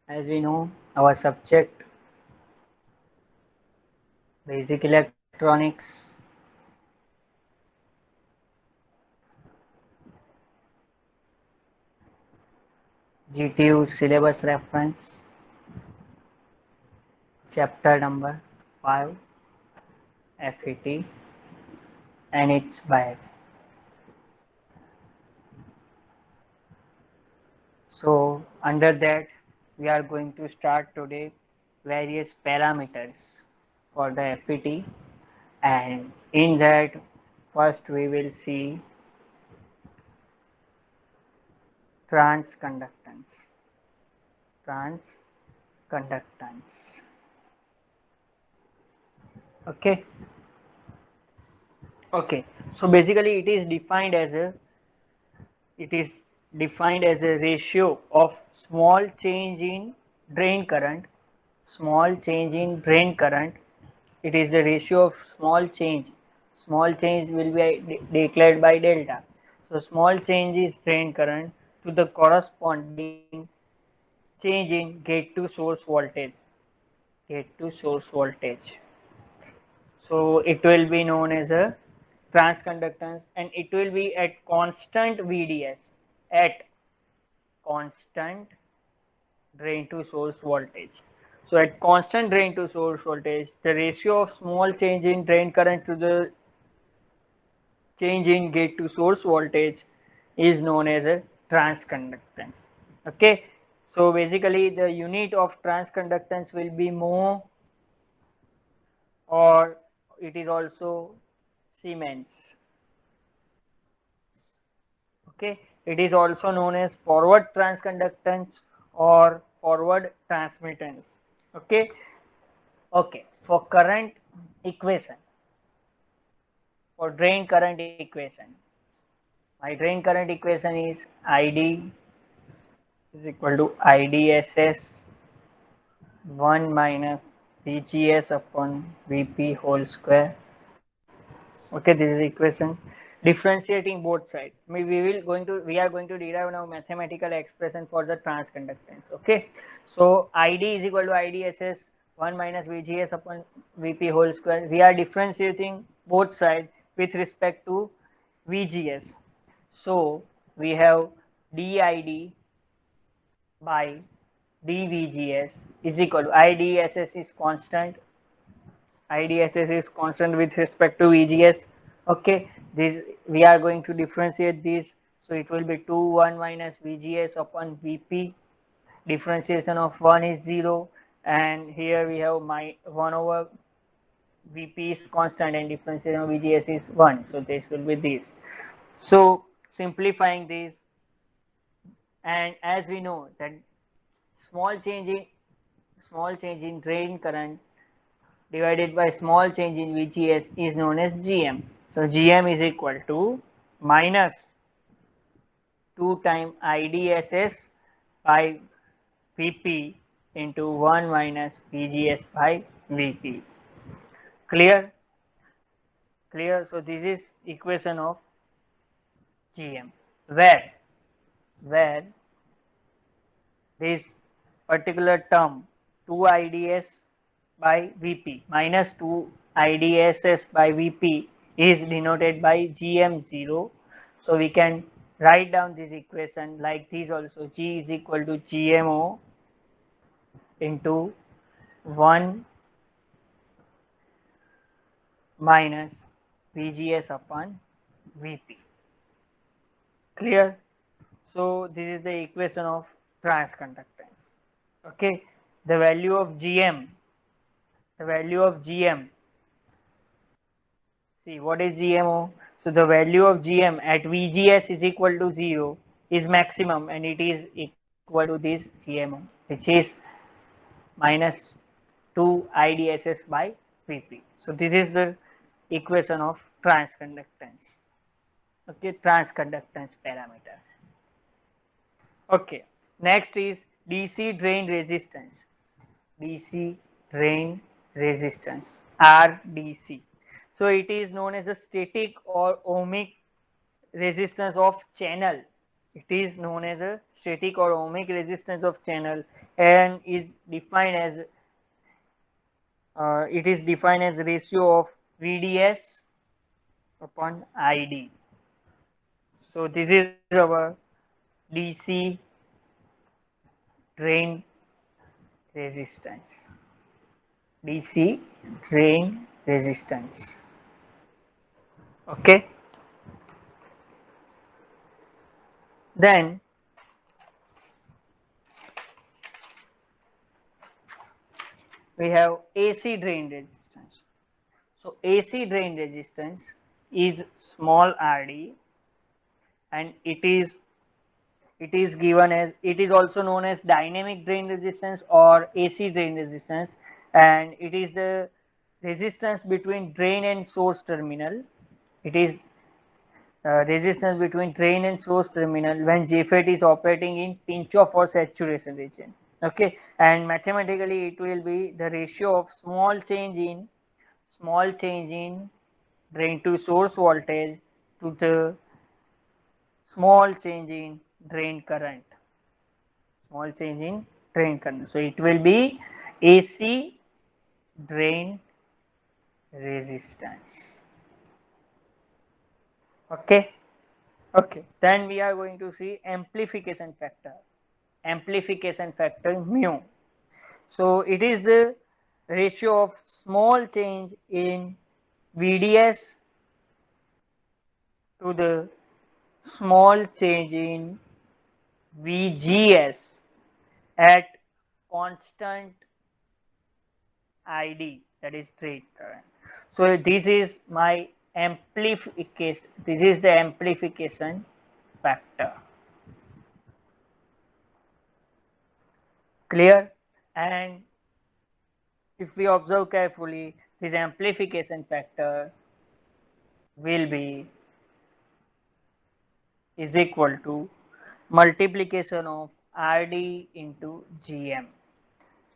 As we know, our subject basic electronics, GTU syllabus reference, chapter number 5, FET and its bias. So under that we are going to start today various parameters for the FET, and in that first we will see transconductance. Transconductance. Okay. Okay. So basically it is defined as a ratio of small change in drain current. Small change in drain current. It is the ratio of small change. Small change will be declared by delta. So small change is drain current to the corresponding change in gate to source voltage. Gate to source voltage. So it will be known as a transconductance, and it will be at constant VDS, at constant drain to source voltage. So at constant drain to source voltage, the ratio of small change in drain current to the change in gate to source voltage is known as a transconductance. Okay. So basically the unit of transconductance will be mho, or it is also Siemens. Okay. It is also known as forward transconductance or forward transmittance. Okay. Okay. For current equation, for drain current equation, my drain current equation is ID is equal to IDSS 1 minus VGS upon VP whole square. Okay, this is equation. Differentiating both sides. We are going to derive now mathematical expression for the transconductance. Okay, so ID is equal to IDSS 1 minus VGS upon VP whole square. We are differentiating both sides with respect to VGS. So we have DID by dVGS is equal to IDSS is constant. IDSS is constant with respect to VGS. Okay, this we are going to differentiate this. So it will be 2 1 minus VGS upon VP. Differentiation of 1 is 0, and here we have my 1 over VP is constant and differentiation of VGS is 1. So this will be this. So simplifying this, and as we know that small change in small change in drain current divided by small change in VGS is known as GM. So GM is equal to minus 2 times IDSS by VP into 1 minus VGS by VP. Clear? Clear? So this is equation of GM, where this particular term 2 IDS by Vp minus 2 IDSS by Vp is denoted by GM0. So we can write down this equation like this also. G is equal to GMO into 1 minus VGS upon Vp. Clear? So this is the equation of transconductance. Okay, the value of GM, the value of GM. See what is GMO? So the value of GM at VGS is equal to 0 is maximum, and it is equal to this GMO, which is minus 2 IDSS by Vp. So this is the equation of transconductance. Okay, transconductance parameter. Okay, next is DC drain resistance. DC drain resistance, RDC. So it is known as a static or ohmic resistance of channel. It is known as a static or ohmic resistance of channel and is defined as it is defined as ratio of VDS upon ID. So this is our DC drain resistance. DC drain resistance. Okay. Then we have AC drain resistance. So AC drain resistance is small RD and it is given as, it is also known as dynamic drain resistance or AC drain resistance, and it is the resistance between drain and source terminal. It is resistance between drain and source terminal when JFET is operating in pinch off or saturation region. Okay, and mathematically it will be the ratio of small change in drain to source voltage to the small change in drain current. Small change in drain current. So it will be AC drain resistance. Okay. Okay. Then we are going to see amplification factor. Amplification factor mu. So it is the ratio of small change in VDS to the small change in VGS at constant ID, that is drain current. So this is my amplification. This is the amplification factor. Clear? And if we observe carefully, this amplification factor will be is equal to multiplication of RD into GM,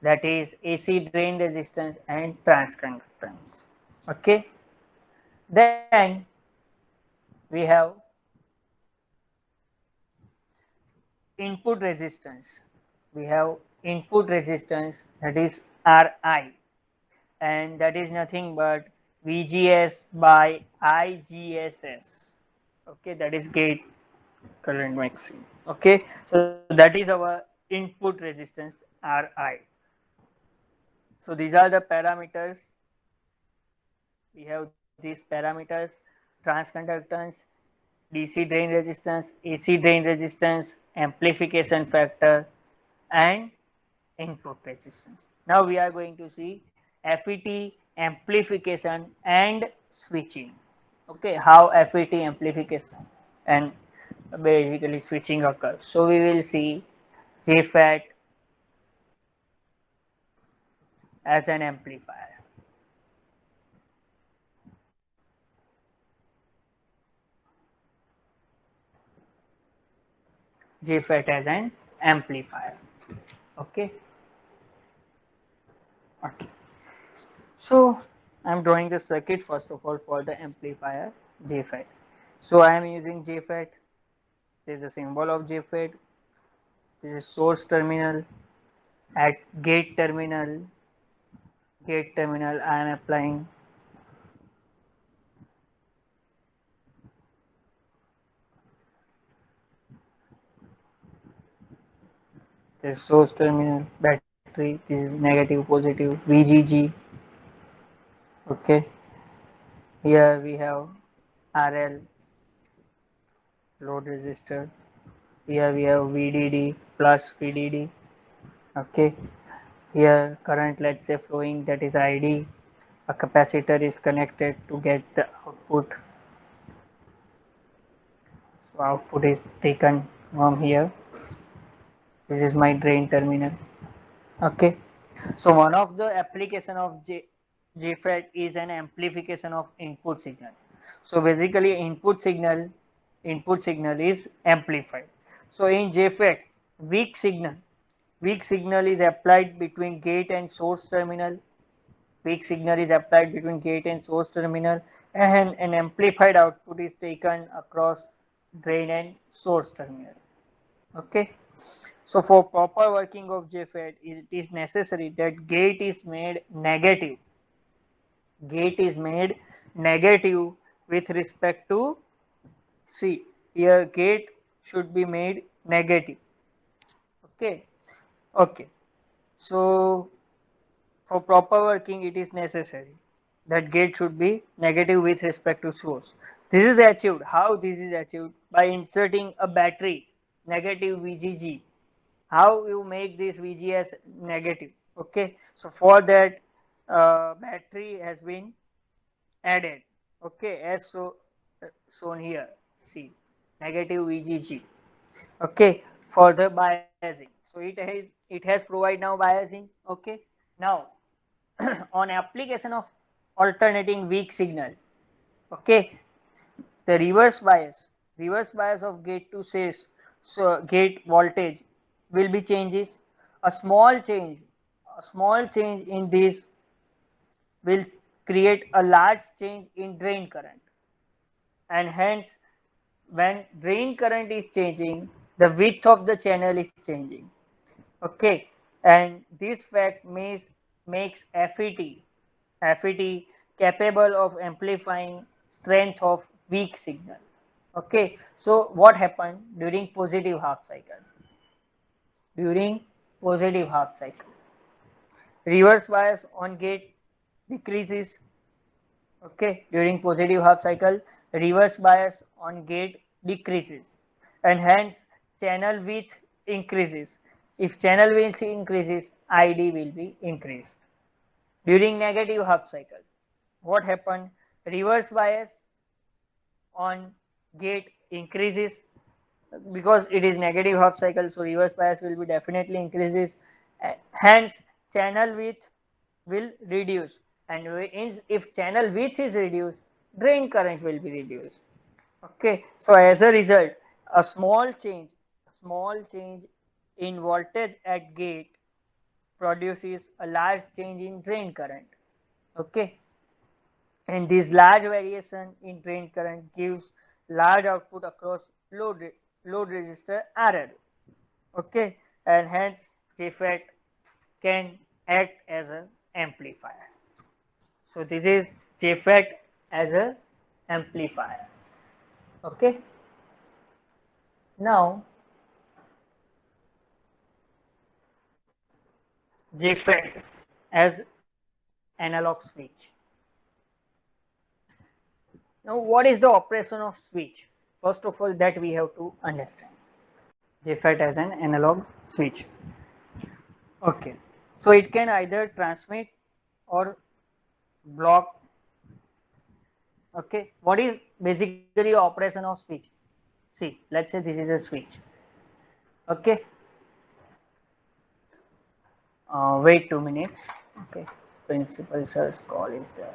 that is AC drain resistance and transconductance. Okay. Then we have input resistance. We have input resistance, that is Ri, and that is nothing but VGS by IGSS. Okay, that is gate current maximum. Okay, so that is our input resistance Ri. So these are the parameters. We have these parameters: transconductance, DC drain resistance, AC drain resistance, amplification factor, and input resistance. Now we are going to see FET amplification and switching. Okay, how FET amplification and basically switching occurs. So we will see JFET as an amplifier. JFET as an amplifier. Okay. Okay. So I'm drawing the circuit first of all for the amplifier JFET. So I am using JFET. This is the symbol of JFET. This is source terminal. At gate terminal I am applying this source terminal battery. This is negative positive VGG. Okay, here we have RL load resistor. Here we have VDD plus VDD. Okay, here current, let's say flowing, that is ID. A capacitor is connected to get the output. So output is taken from here. This is my drain terminal. Okay, so one of the application of JFET is an amplification of input signal. So basically input signal is amplified. So in JFET, weak signal is applied between gate and source terminal. Weak signal is applied between gate and source terminal, and an amplified output is taken across drain and source terminal. Okay. So for proper working of JFET, it is necessary that gate is made negative. Gate is made negative with respect to C. Here gate should be made negative. Okay. Okay. So for proper working, it is necessary that gate should be negative with respect to source. This is achieved. How this is achieved? By inserting a battery, negative VGG. How you make this VGS negative? Okay, so for that, battery has been added. Okay, as shown here. See, negative VGG. Okay, for the biasing. So it has provide now biasing. Okay, now on application of alternating weak signal, okay, the reverse bias of gate to source, so gate voltage will be changes. A small change, in this will create a large change in drain current, and hence when drain current is changing, the width of the channel is changing. Okay, and this fact makes FET capable of amplifying strength of weak signal. Okay, so what happened during positive half cycle? During positive half cycle, reverse bias on gate decreases. Okay, during positive half cycle, reverse bias on gate decreases, and hence channel width increases. If channel width increases, ID will be increased. During negative half cycle, what happened? Reverse bias on gate increases because it is negative half cycle, so reverse bias will be definitely increases. Hence channel width will reduce, and if channel width is reduced, drain current will be reduced. Okay, so as a result, a small change in voltage at gate produces a large change in drain current. Okay, and this large variation in drain current gives large output across load resistor RL. Okay, and hence JFET can act as an amplifier. So this is JFET as a amplifier. Okay, now JFET as analog switch. Now what is the operation of switch? First of all, that we have to understand. JFET as an analog switch. Okay, so it can either transmit or block. Okay, what is basically operation of switch? See, let's say this is a switch. Okay, wait 2 minutes. Okay, principal sir's call is there.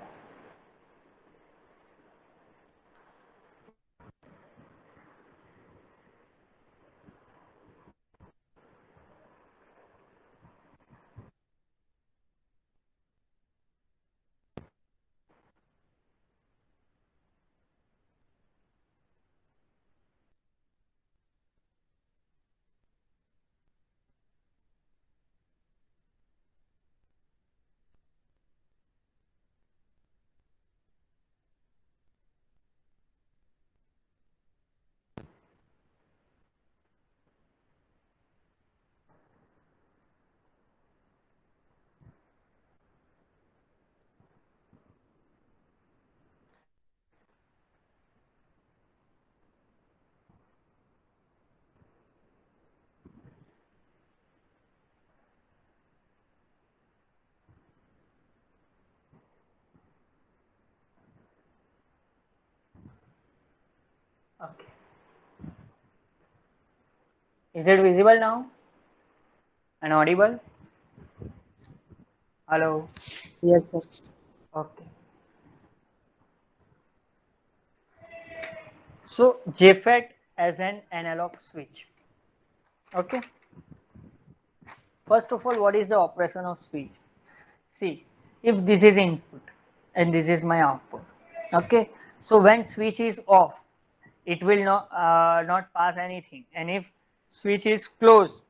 Okay, is it visible now and audible? Hello. Yes, sir. Okay, so JFET as an analog switch. Okay, first of all, what is the operation of switch? See, if this is input and this is my output. Okay, so when switch is off, it will not pass anything, and if switch is closed,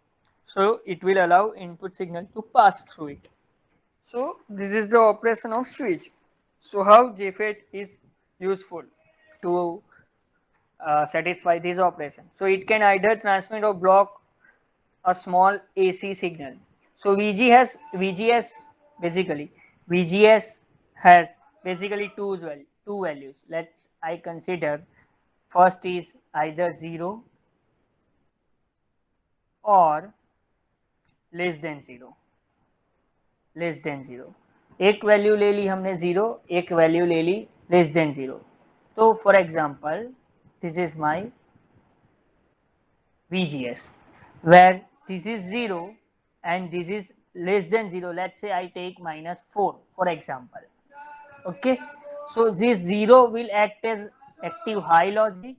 so it will allow input signal to pass through it. So this is the operation of switch. So how JFET is useful to satisfy this operation? So it can either transmit or block a small AC signal. So VGS basically VGS has basically two values. Let's I consider first is either 0 or less than 0. Less than zero, एक value ले ली हमने zero, एक value ले ली less than zero. तो for example this is my VGS where this is 0 and this is less than 0. Let's say I take -4 for example. Okay, so this 0 will act as active high logic,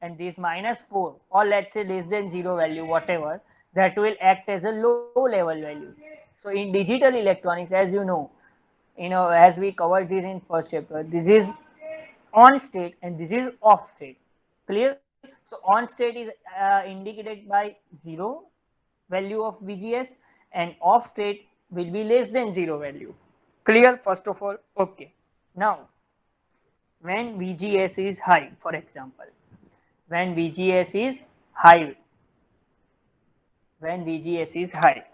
and this -4 or let's say less than 0 value whatever, that will act as a low level value. So in digital electronics, as as we covered this in first chapter, this is on state and this is off state. Clear? So on state is indicated by 0 value of VGS, and off state will be less than 0 value. Clear first of all? Okay. Now when VGS is high, for example, when VGS is high, when VGS is high,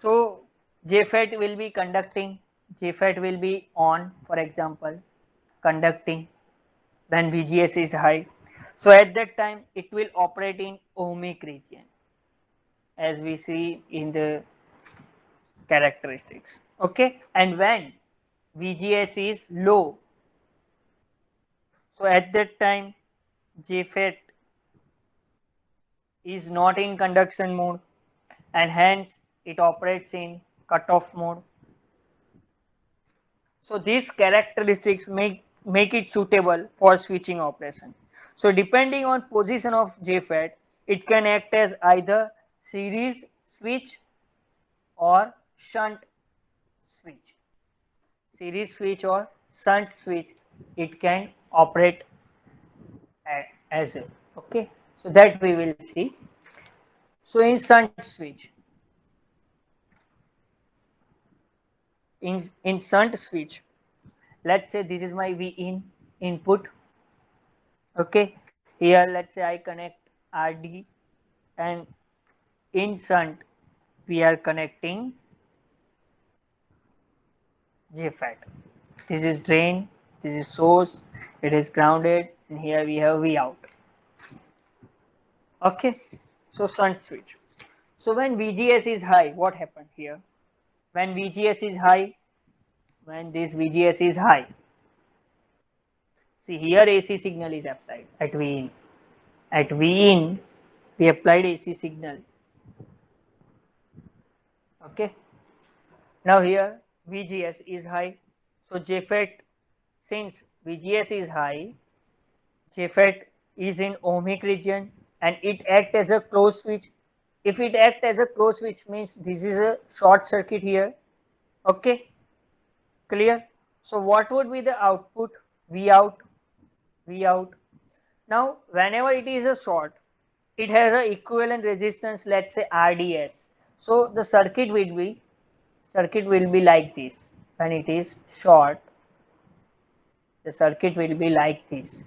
so JFET will be conducting, JFET will be on, for example, conducting when VGS is high. So at that time it will operate in ohmic region as we see in the characteristics. Okay, and when VGS is low, so at that time JFET is not in conduction mode and hence it operates in cutoff mode. So these characteristics make it suitable for switching operation. So depending on position of JFET, it can act as either series switch or shunt switch. Series switch or shunt switch, it can operate as well. Okay, so that we will see. So in shunt switch, in shunt switch, let's say this is my V in input. Okay, here let's say I connect RD, and in shunt we are connecting JFET. This is drain, this is source, it is grounded, and here we have V out. Okay, so shunt switch. So when VGS is high, what happened here? When VGS is high, when this VGS is high, see here AC signal is applied at V in. At V in, we applied AC signal. Okay. Now here VGS is high, so JFET, since VGS is high, JFET is in ohmic region and it acts as a closed switch. If it acts as a closed switch, means this is a short circuit here. Okay, clear? So what would be the output? V out, V out. Now whenever it is a short, it has an equivalent resistance, let's say RDS. So the circuit will be like this. When it is short, the circuit will be like this,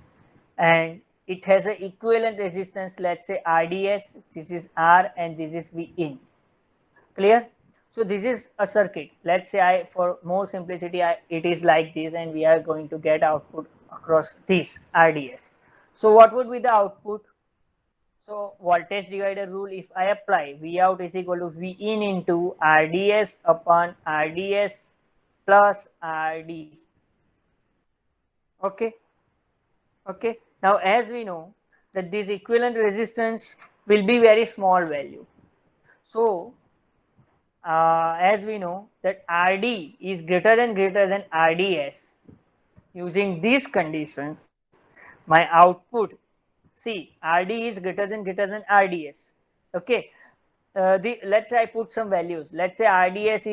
and it has an equivalent resistance, let's say RDS. This is R and this is V in. Clear? So this is a circuit. Let's say for more simplicity, it is like this, and we are going to get output across this RDS. So what would be the output? So voltage divider rule, if I apply, V out is equal to V in into RDS upon RDS plus RD. Okay. Okay. Now as we know that this equivalent resistance will be very small value. So as we know that RD is greater than RDS, using these conditions, my output, see RD is greater than RDS. Okay, let's say I put some values. Let's say RDS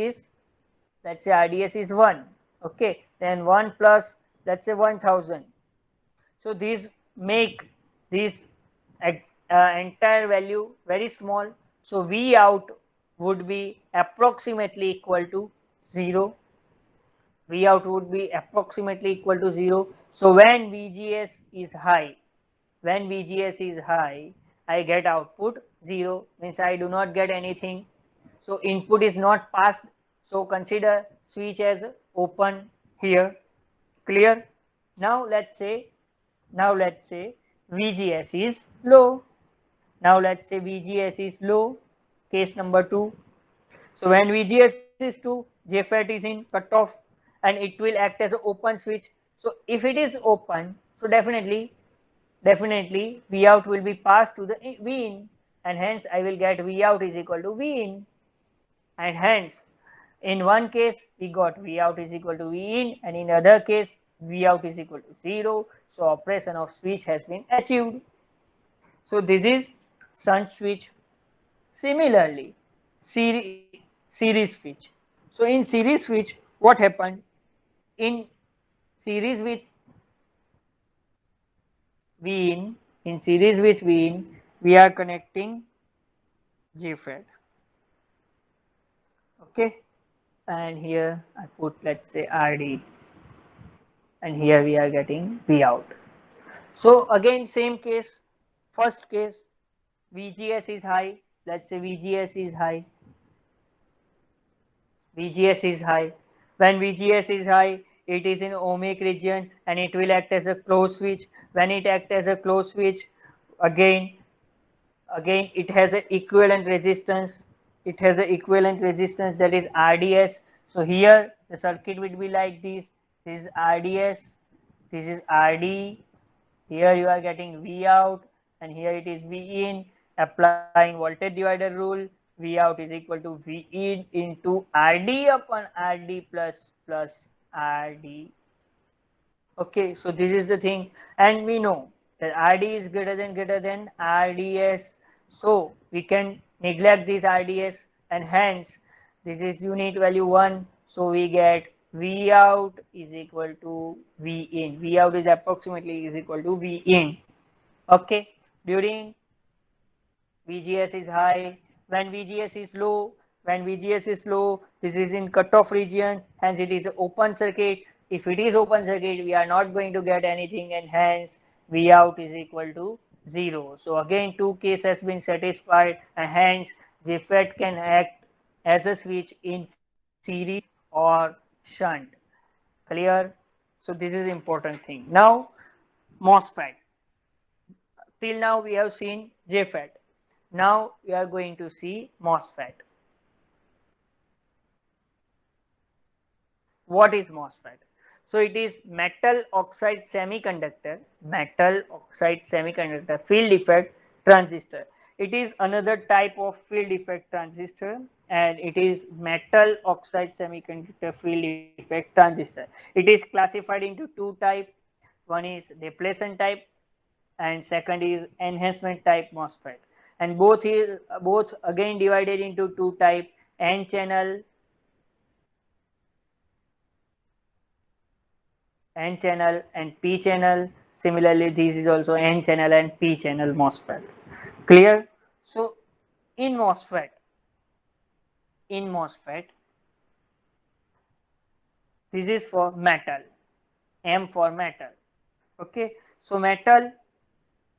is 1. Okay, then 1 plus, let's say 1000. So these make this entire value very small. So V out would be approximately equal to 0. V out would be approximately equal to 0. So when VGS is high, I get output 0, means I do not get anything. So input is not passed. So consider switch as open here. Clear? Now let's say VGS is low. Now let's say VGS is low. Case number 2. So when VGS is 2, JFET is in cutoff and it will act as an open switch. So if it is open, so definitely V out will be passed to the V in, and hence I will get V out is equal to V in, and hence in one case we got V out is equal to V in, and in other case V out is equal to 0. So operation of switch has been achieved. So this is shunt switch. Similarly, series switch. So in series switch, what happened? In series with in series with V in, we are connecting JFET. Okay, and here I put, let's say, RD, and here we are getting V out. So again same case, first case, VGS is high, let's say VGS is high. When VGS is high, it is in ohmic region and it will act as a closed switch. When it acts as a closed switch, again it has an equivalent resistance. That is RDS. So here the circuit will be like this. This is RDS, this is RD. Here you are getting V out, and here it is V in. Applying voltage divider rule, V out is equal to V in into RD upon RD plus RD. Okay, so this is the thing, and we know that RD is greater than RDS, so we can neglect this RDS, and hence this is unit value 1. So we get V out is equal to V in. V out is approximately is equal to V in. Okay, during VGS is high, when VGS is low, this is in cutoff region, hence it is open circuit. If it is open circuit, we are not going to get anything, and hence V out is equal to 0. So again, two cases has been satisfied, and hence JFET can act as a switch in series or shunt. Clear? So this is important thing. Now MOSFET. Till now we have seen JFET. Now we are going to see MOSFET. What is MOSFET? So it is metal oxide semiconductor field effect transistor. It is another type of field effect transistor, and it is metal oxide semiconductor field effect transistor. It is classified into two types. One is depletion type and second is enhancement type MOSFET, and both again divided into two types: N channel and P channel. Similarly, this is also N channel and P channel MOSFET. Clear? So in MOSFET, this is for metal, M for metal. Okay, so metal,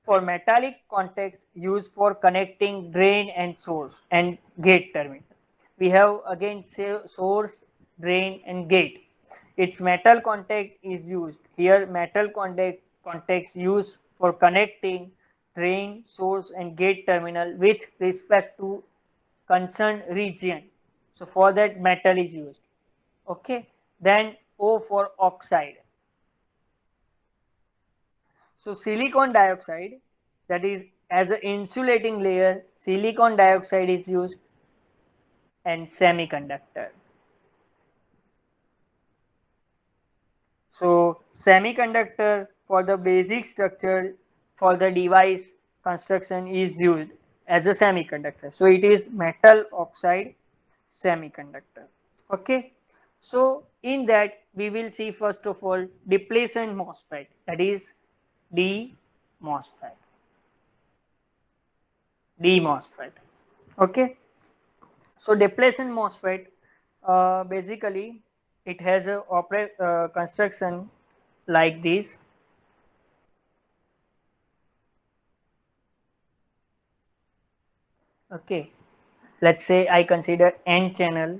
for metallic contacts used for connecting drain and source and gate terminal. We have again source, drain and gate. Its metal contact is used here. Metal contacts used for connecting drain, source and gate terminal with respect to concerned region. So for that metal is used. Okay, then O for oxide. So silicon dioxide, that is as an insulating layer, silicon dioxide is used, and semiconductor. So semiconductor for the basic structure for the device construction is used as a semiconductor. So it is metal oxide semiconductor. Okay. So in that we will see first of all depletion MOSFET, that is D MOSFET. D MOSFET. Okay. So depletion MOSFET, basically it has a construction like this. Okay. Let's say I consider N channel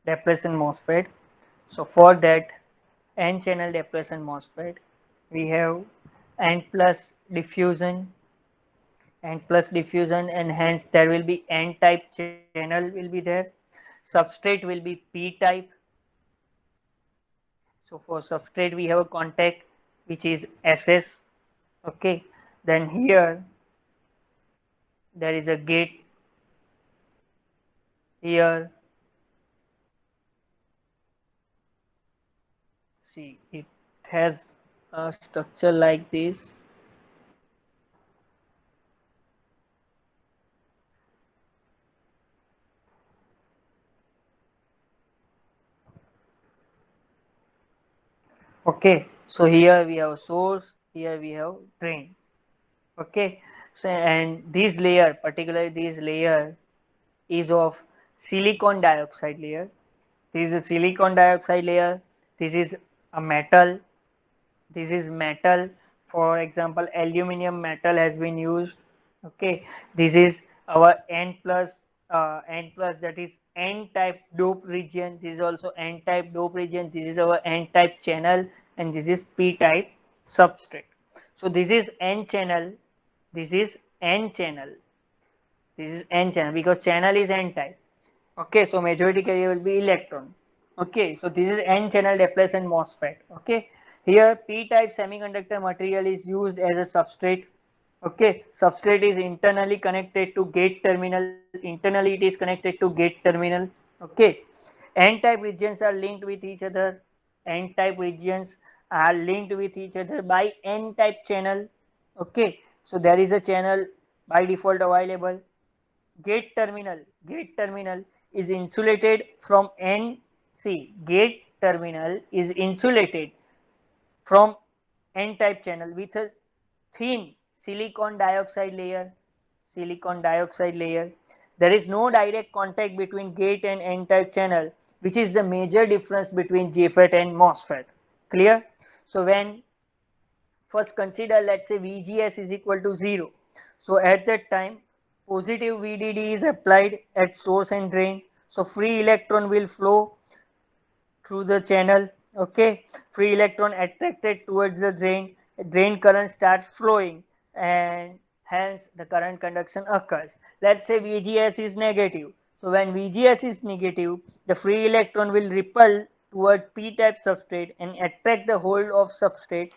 depletion MOSFET. So for that N channel depletion MOSFET, we have N plus diffusion, and hence there will be N type channel will be there. Substrate will be P type. So for substrate we have a contact which is SS. Okay. Then here there is a gate here. See, it has a structure like this. Okay, so here we have source, here we have drain. Okay, so and this layer, particularly this layer, is of silicon dioxide layer. This is a silicon dioxide layer. This is a metal. This is metal. For example, aluminium metal has been used. Okay, this is our N plus, that is N type dope region. This is also N type dope region. This is our N type channel, and this is P type substrate. So this is N channel, this is N channel, this is N channel, because channel is N type. Okay, so majority carrier will be electron. Okay, so this is N channel depletion MOSFET. Okay, here P type semiconductor material is used as a substrate. Okay, substrate is internally connected to gate terminal. Internally it is connected to gate terminal. Okay, N type regions are linked with each other. N type regions are linked with each other by N type channel. Okay, so there is a channel by default available. Gate terminal is insulated from N. See, gate terminal is insulated from N type channel with a thin silicon dioxide layer. Silicon dioxide layer. There is no direct contact between gate and N type channel, which is the major difference between JFET and MOSFET. Clear? So when first consider, let's say VGS is equal to 0. So at that time positive VDD is applied at source and drain. So free electron will flow through the channel. Okay, free electron attracted towards the drain current starts flowing, and hence the current conduction occurs. Let's say VGS is negative. So when VGS is negative, the free electron will repel towards P type substrate and attract the hole of substrate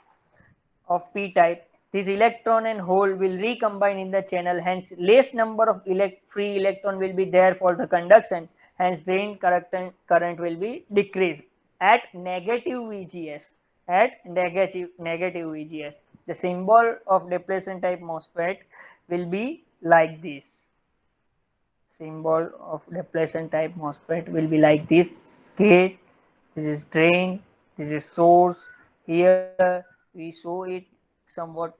of P type. This electron and hole will recombine in the channel, hence less number of free electron will be there for the conduction, hence drain current will be decreased at negative VGS. At negative VGS, the symbol of depletion type MOSFET will be like this. Symbol of depletion type MOSFET will be like this: gate, this is drain, this is source. Here we show it somewhat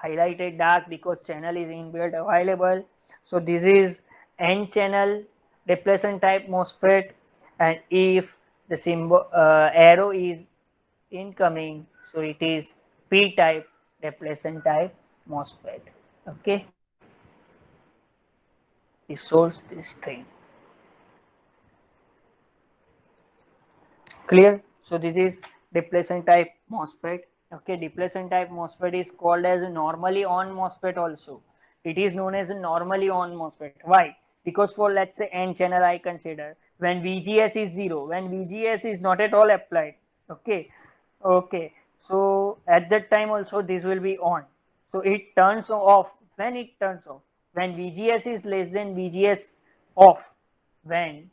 highlighted dark because channel is inbuilt available. So this is N channel depletion type MOSFET, and if the symbol arrow is incoming, so it is P type depletion type MOSFET. Okay, the source, this drain. Clear? So this is depletion type MOSFET. Okay, depletion type MOSFET is called as a normally on MOSFET also. It is known as a normally on MOSFET. Why? Because for, let's say, N channel I consider, when VGS is 0, when VGS is not at all applied. Okay, okay. So at that time also this will be on. So it turns off. When it turns off, when VGS is less than VGS off, when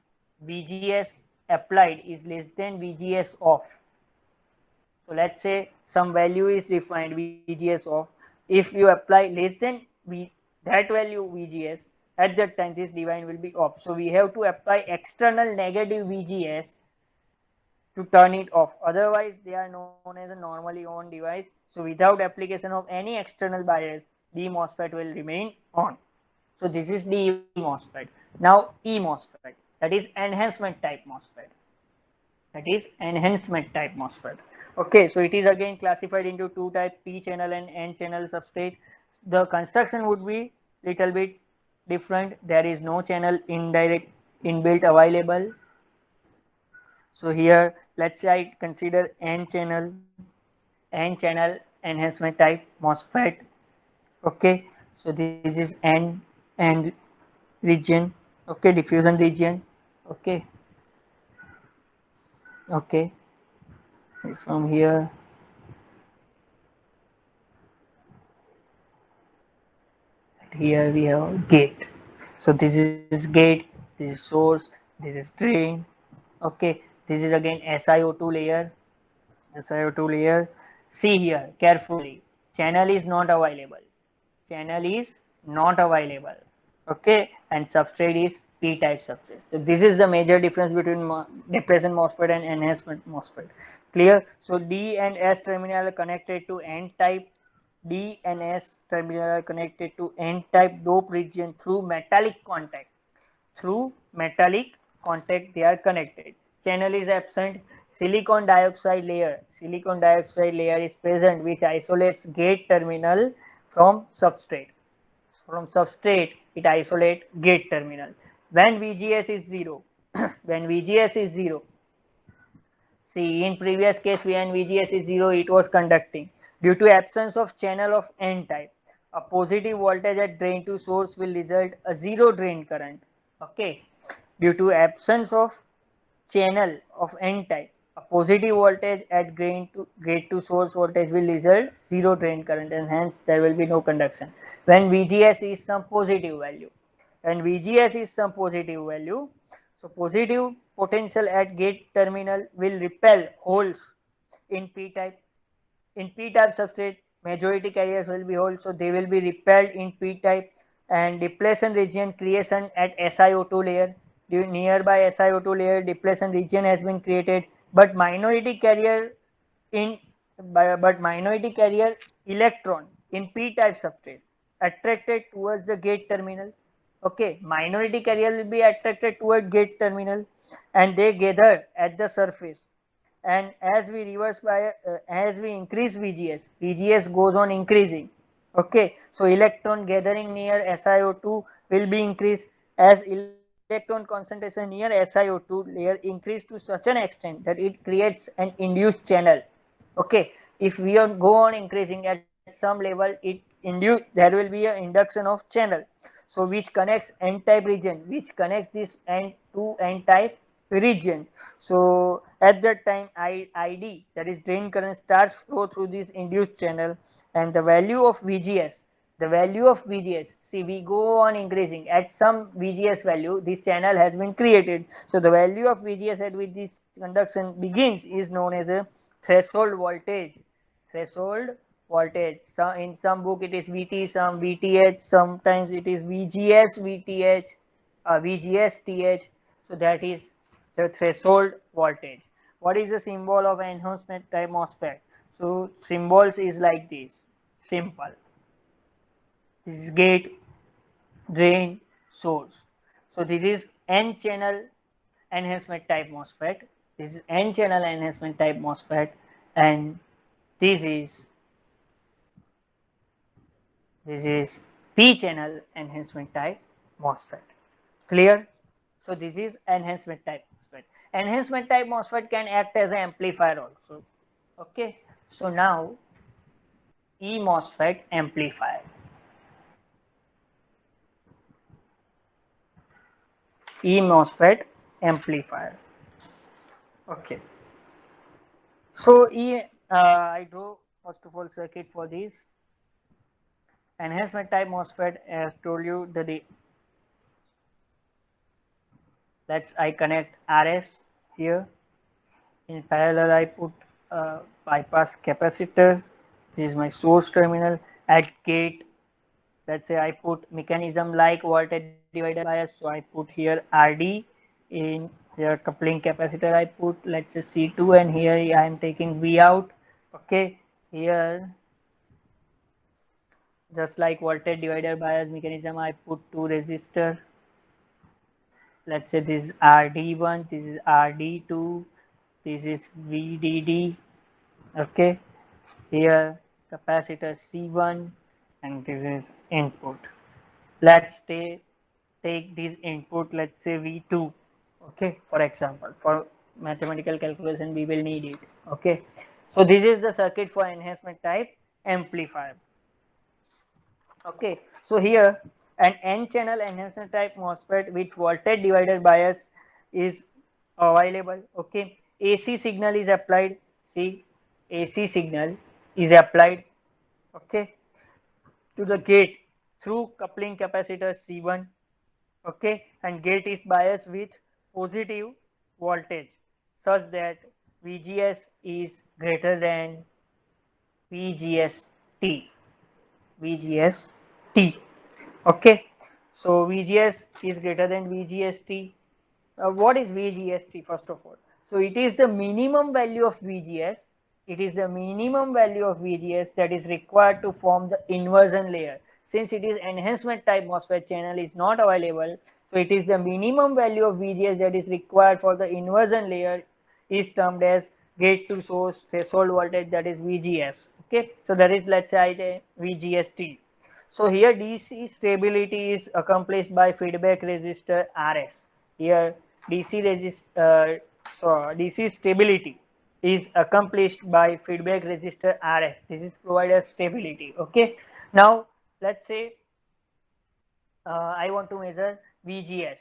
VGS applied is less than VGS off. So let's say some value is defined VGS off. If you apply less than that value VGS, at that time this device will be off. So we have to apply external negative VGS to turn it off. Otherwise, they are known as a normally on device. So without application of any external bias, D MOSFET will remain on. So this is D MOSFET. Now E MOSFET, that is enhancement type MOSFET. That is enhancement type MOSFET. Okay, so it is again classified into two types, P channel and N channel substrate. The construction would be little bit different. There is no channel indirect inbuilt available. So here let's say I consider N channel enhancement type MOSFET. Okay, so this is N region. Okay, diffusion region. Okay, okay, from here we have gate. So this is gate, this is source, this is drain. Okay, this is again SiO2 layer. See here carefully, channel is not available. Channel is not available. Okay, and substrate is P-type substrate. So this is the major difference between depression MOSFET and enhancement MOSFET. Clear? So D and S terminal are connected to N-type. D and S terminal are connected to N-type dope region through metallic contact. Through metallic contact they are connected. Channel is absent. Silicon dioxide layer is present, which isolates gate terminal from substrate. From substrate it isolates gate terminal. When VGS is 0, when VGS is 0, see in previous case when VGS is 0 it was conducting. Due to absence of channel of N type, a positive voltage at drain to source will result a zero drain current. Okay, due to absence of channel of N type, a positive voltage at gate to source voltage will result zero drain current, and hence there will be no conduction. When VGS is some positive value, so positive potential at gate terminal will repel holes in P-type. In P-type substrate, majority carriers will be holes, so they will be repelled in P-type, and depletion region creation at SiO2 layer. Nearby SiO2 layer depletion region has been created, but minority carrier in minority carrier electron in P-type substrate attracted towards the gate terminal. Okay, minority carrier will be attracted toward gate terminal, and they gather at the surface. And as we as we increase VGS goes on increasing. Okay, so electron gathering near SiO2 will be increased. As electron concentration near SiO2 layer increase to such an extent that it creates an induced channel. Okay, if we go on increasing at some level, there will be an induction of channel, so which connects N-type region, which connects this N to N-type region. So at that time ID, that is drain current, starts flow through this induced channel, and the value of VGS, see, we go on increasing at some VGS value, this channel has been created. So the value of VGS at which this conduction begins is known as a threshold voltage. So in some book it is VT, some VTH, sometimes it is VGS VTH, VGS TH. So that is the threshold voltage. What is the symbol of enhancement type MOSFET? So symbols is like this, simple. This is gate, drain, source. So this is N channel enhancement type MOSFET. This is N channel enhancement type MOSFET, and this is P channel enhancement type MOSFET. Clear? So this is enhancement type MOSFET. Enhancement type MOSFET can act as an amplifier also. Okay. So now E MOSFET amplifier. E MOSFET amplifier. Okay. So I draw first of all circuit for this. Enhancement type MOSFET, as told you, let's I connect RS here. In parallel I put bypass capacitor. This is my source terminal. At gate, let's say I put mechanism like voltage divider bias, so I put here RD. In here coupling capacitor I put, let's say C2, and here I am taking V out. Okay, here just like voltage divider bias mechanism, I put two resistor. Let's say this is RD1, this is RD2, this is VDD. Okay, here capacitor C1 and this is input. Let's take this input, let's say V2. Okay, for example, for mathematical calculation we will need it. Okay, so this is the circuit for enhancement type amplifier. Okay, so here an n-channel enhancement type MOSFET with voltage divider bias is available. Okay, AC signal is applied. See, AC signal is applied. Okay, to the gate through coupling capacitor C1. Okay, and gate is biased with positive voltage such that VGS is greater than VGS-T. VGS-T. Okay, so VGS is greater than VGS-T. What is VGS-T first of all? So it is the minimum value of VGS. It is the minimum value of VGS that is required to form the inversion layer. Since it is enhancement type MOSFET channel is not available, so it is the minimum value of VGS that is required for the inversion layer is termed as gate to source threshold voltage, that is VGS. Okay, so that is, let's say, VGS-T. So here DC stability is accomplished by feedback resistor RS. Here DC stability is accomplished by feedback resistor RS. This is provided stability. Okay. Now let's say I want to measure VGS.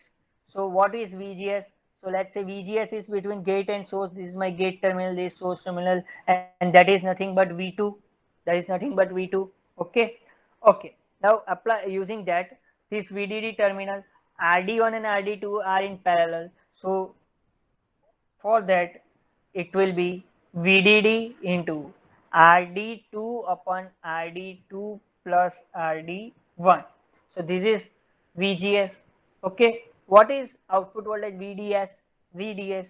So what is VGS? So let's say VGS is between gate and source. This is my gate terminal, this is source terminal, and that is nothing but V2. That is nothing but V2. Okay. Okay. Now apply using that, this VDD terminal, RD1 and RD2 are in parallel. So for that, it will be VDD into RD2 upon RD2 plus RD1. So this is VGS. Okay. What is output voltage VDS? VDS.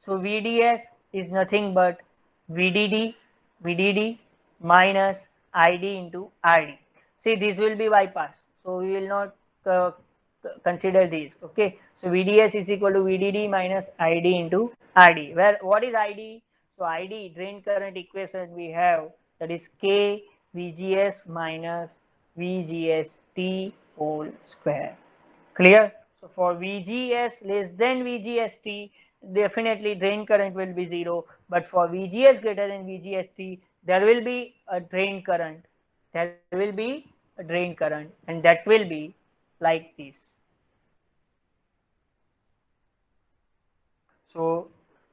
So VDS is nothing but VDD minus ID into RD. See, this will be bypass. So we will not consider these. Okay. So VDS is equal to VDD minus ID into RD. Where what is ID? So ID, drain current equation we have, that is K VGS minus VGST whole square. Clear? So for VGS less than VGST, definitely drain current will be 0. But for VGS greater than VGST, there will be a drain current. There will be a drain current, and that will be like this. So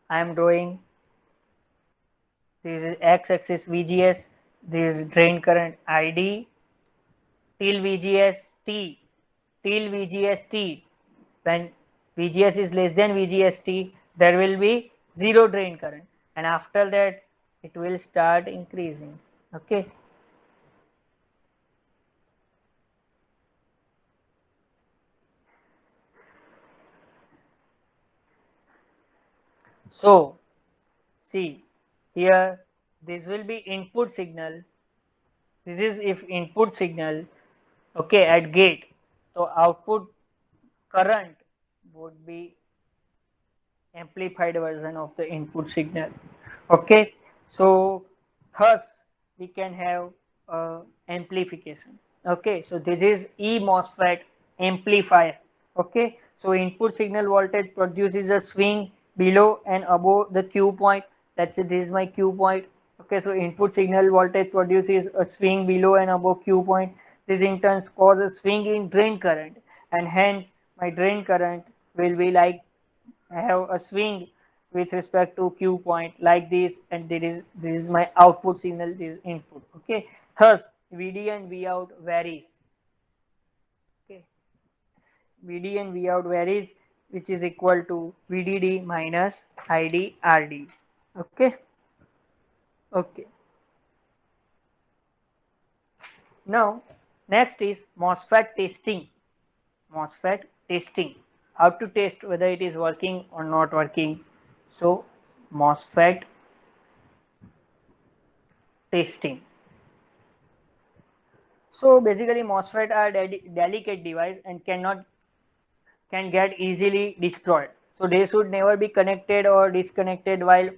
I am drawing, this is x-axis VGS, this is drain current ID till VGST, till VGST. When VGS is less than VGST, there will be zero drain current, and after that it will start increasing. Okay. So see here, this will be input signal. This is if input signal, okay, at gate. So output current would be amplified version of the input signal. Okay, so thus we can have amplification. Okay, so this is E MOSFET amplifier. Okay, so input signal voltage produces a swing below and above the Q point. Let's say this is my Q point. Okay, so input signal voltage produces a swing below and above Q point. This in turn causes swing in drain current, and hence my drain current will be like, I have a swing with respect to Q point like this, and this is my output signal, this is input. Okay, thus VD and V out varies. Okay, VD and V out varies, which is equal to VDD minus ID RD. Okay, okay. Now next is MOSFET testing. MOSFET testing. How to test whether it is working or not working. So MOSFET testing. So basically MOSFET are delicate device and can get easily destroyed. So they should never be connected or disconnected while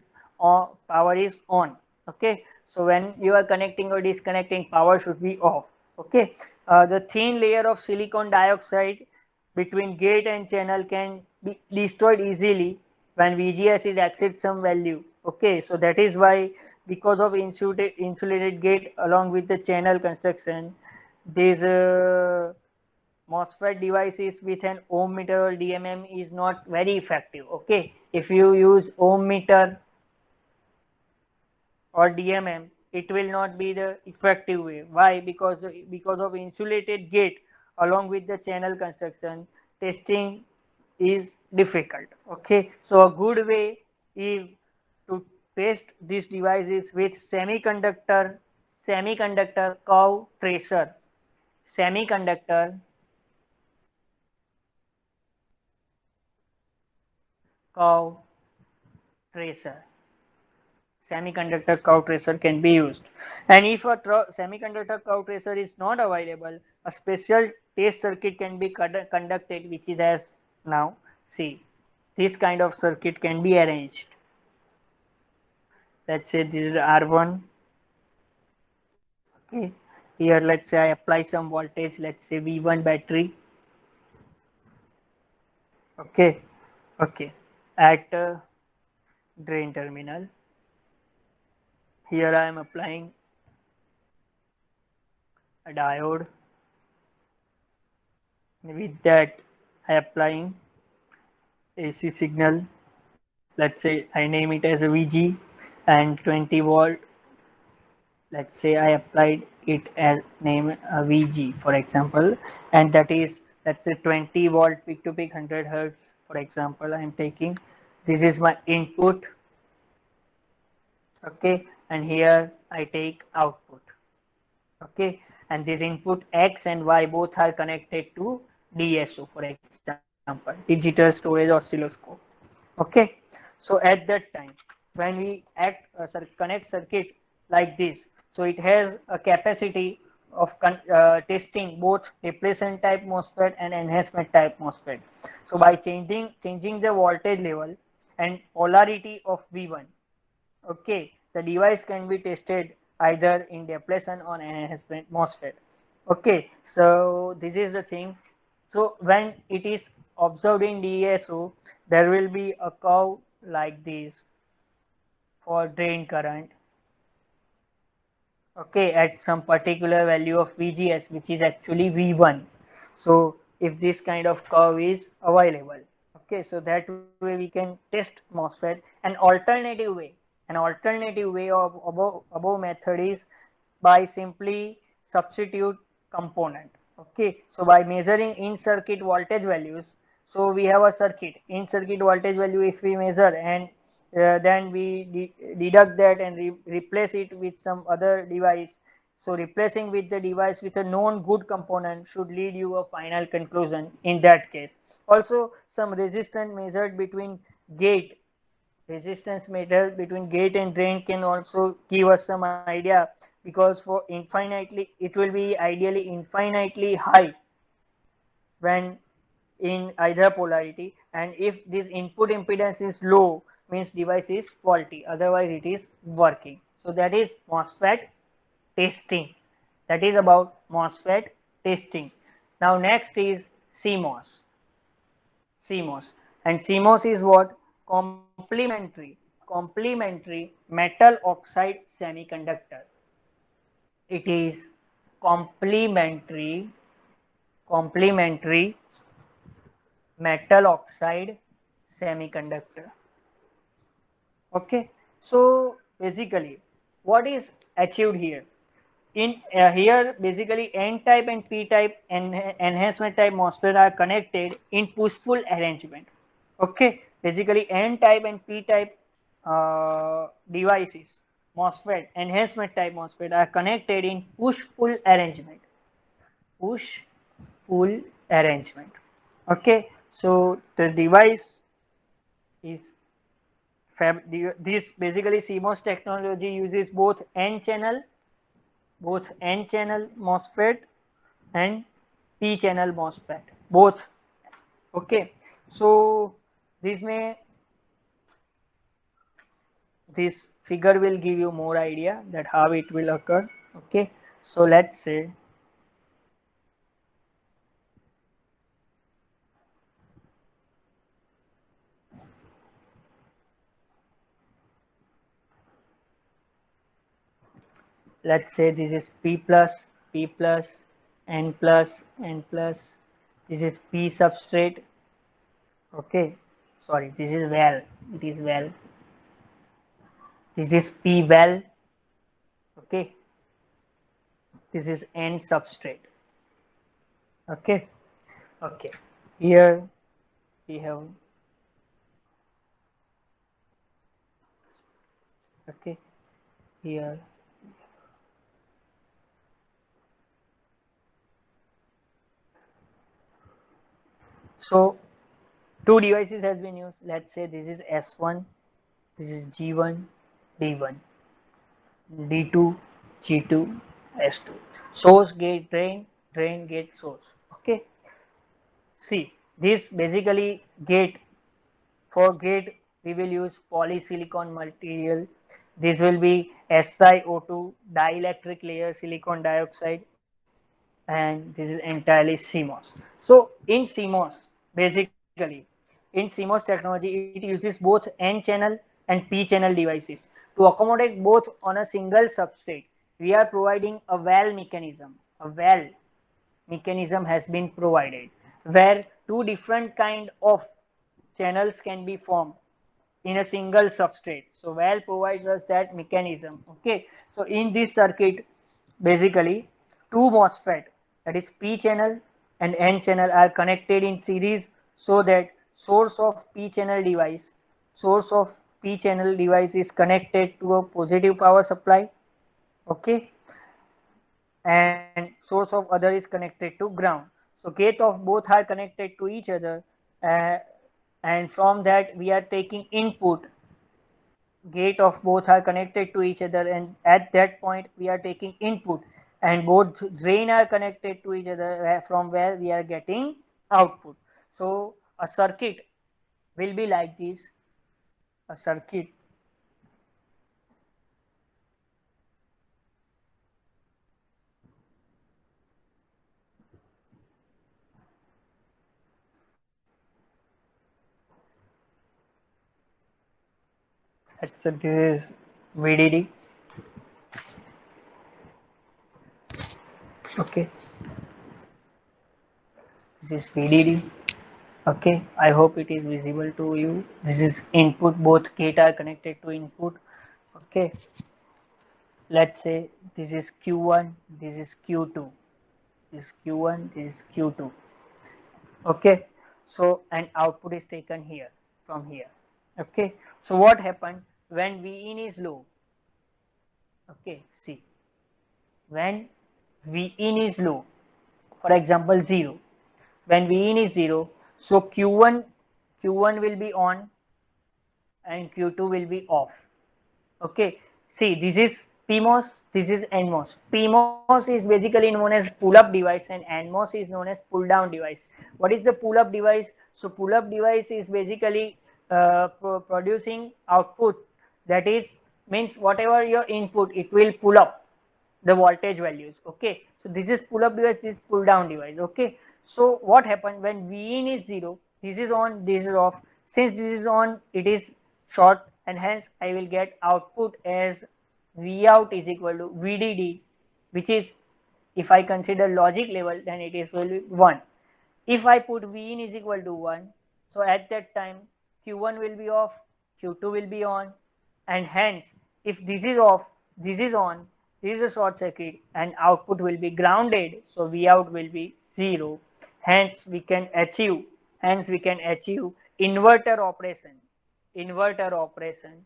power is on. Okay. So when you are connecting or disconnecting, power should be off. Okay. The thin layer of silicon dioxide between gate and channel can be destroyed easily when VGS is exceeds some value. Okay. So that is why, because of insulated gate along with the channel construction, these MOSFET devices with an ohm meter or DMM is not very effective. Okay, if you use ohm meter or DMM, it will not be the effective way. Why? Because of insulated gate along with the channel construction, testing is difficult. Okay, so a good way is to test these devices with semiconductor curve tracer, semiconductor curve tracer. Semiconductor curve tracer can be used. And if a semiconductor curve tracer is not available, a special test circuit can be conducted, which is as now. See, this kind of circuit can be arranged. Let's say this is R1. Okay, here let's say I apply some voltage, let's say V1 battery. Okay, okay, at drain terminal. Here I am applying a diode. With that, I applying AC signal. Let's say I name it as a VG and 20 volt. Let's say I applied it as name a VG for example, and that is, let's say 20 volt peak to peak 100 hertz for example. I am taking, this is my input. Okay, and here I take output. Okay, and this input X and Y both are connected to DSO for example, digital storage oscilloscope. Okay, so at that time when we connect circuit like this, so it has a capacity of testing both depletion type MOSFET and enhancement type MOSFET. So by changing the voltage level and polarity of V1, okay, the device can be tested either in depletion or enhancement MOSFET. Okay, so this is the thing. So when it is observed in DSO, there will be a curve like this for drain current. Okay, at some particular value of VGS, which is actually V1. So if this kind of curve is available, okay, so that way we can test MOSFET. An alternative way of above method is by simply substitute component. Okay, so by measuring in circuit voltage values, so we have a circuit in circuit voltage value if we measure, and then we deduct that and replace it with some other device. So replacing with the device with a known good component should lead you a final conclusion in that case. Also some resistance measured between gate resistance meter between gate and drain can also give us some idea, because for infinitely it will be ideally infinitely high when in either polarity, and if this input impedance is low means device is faulty, otherwise it is working. So that is MOSFET testing. That is about MOSFET testing. Now next is CMOS. CMOS. And CMOS is what? Complementary metal oxide semiconductor. It is complementary complementary metal oxide semiconductor. Okay, so basically what is achieved here? In here basically N type and P type and enhancement type MOSFET are connected in push-pull arrangement. Okay, basically N type and P type devices, MOSFET, enhancement type MOSFET are connected in push-pull arrangement. Push-pull arrangement. Okay, so the device is this basically CMOS technology uses both N channel MOSFET and P channel MOSFET, both. Okay, so this figure will give you more idea that how it will occur. Okay, so let's say this is P plus, N plus, N plus. This is P substrate. Okay, sorry, this is well. It is well. This is P well. Okay, this is N substrate. Okay, okay. Here we have, okay, here. So two devices has been used. Let's say this is S1, this is G1, D1, D2, G2, S2. Source gate drain, drain gate source. Okay. See, this basically gate, for gate we will use polysilicon material. This will be SiO2 dielectric layer silicon dioxide, and this is entirely CMOS. So in CMOS, basically in CMOS technology, it uses both N channel and P channel devices. To accommodate both on a single substrate, we are providing a well mechanism. A well mechanism has been provided where two different kind of channels can be formed in a single substrate. So well provides us that mechanism. Okay, so in this circuit, basically two MOSFET, that is P channel and N channel, are connected in series so that source of P channel device, source of P channel device is connected to a positive power supply. Okay, and source of other is connected to ground. So gate of both are connected to each other, uh, and from that we are taking input. Gate of both are connected to each other, and at that point we are taking input, and both drain are connected to each other, from where we are getting output. So a circuit will be like this. A circuit, so this is VDD. Okay, this is VDD. Okay, I hope it is visible to you. This is input, both gate are connected to input. Okay, let's say this is Q1, this is Q2, this is Q1, this is Q2. Okay, so and output is taken here, from here. Okay, so what happened when V in is low? Okay, see, when V in is low, for example 0, when V in is 0, so Q1 will be on and Q2 will be off. Okay, see, this is PMOS, this is NMOS. PMOS is basically known as pull-up device and NMOS is known as pull-down device. What is the pull-up device? So pull-up device is basically producing output, that is, means whatever your input, it will pull up the voltage values. Okay, so this is pull-up device, this is pull-down device. Okay, so what happened when V in is 0, this is on, this is off. Since this is on, it is short, and hence I will get output as V out is equal to VDD, which is, if I consider logic level, then it is will be 1. If I put V in is equal to 1, so at that time Q1 will be off, Q2 will be on, and hence if this is off, this is on, this is a short circuit, and output will be grounded, so V out will be 0. Hence we can achieve, inverter operation, inverter operation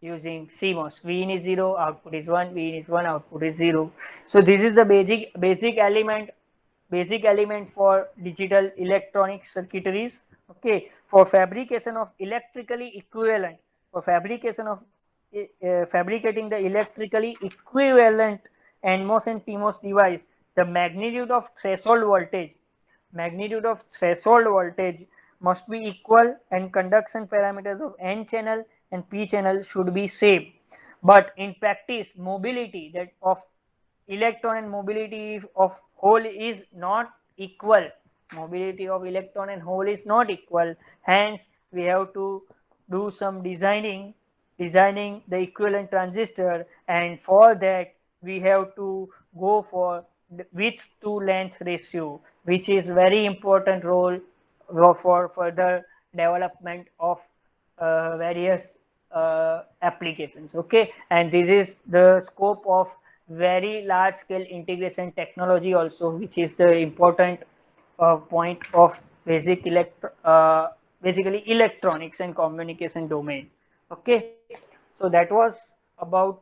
using CMOS. V in is 0, output is 1, V in is 1, output is 0. So this is the basic element for digital electronic circuitries. Okay, for fabrication of electrically equivalent, for fabrication of fabricating the electrically equivalent NMOS and PMOS device, the magnitude of threshold voltage must be equal, and conduction parameters of n channel and p channel should be same. But in practice, mobility that of electron and mobility of hole is not equal. Mobility of electron and hole is not equal. Hence, we have to do some designing the equivalent transistor, and for that we have to go for the width to length ratio, which is very important role for further development of various applications. Okay, and this is the scope of very large scale integration technology also, which is the important point of basically electronics and communication domain. Okay, so that was about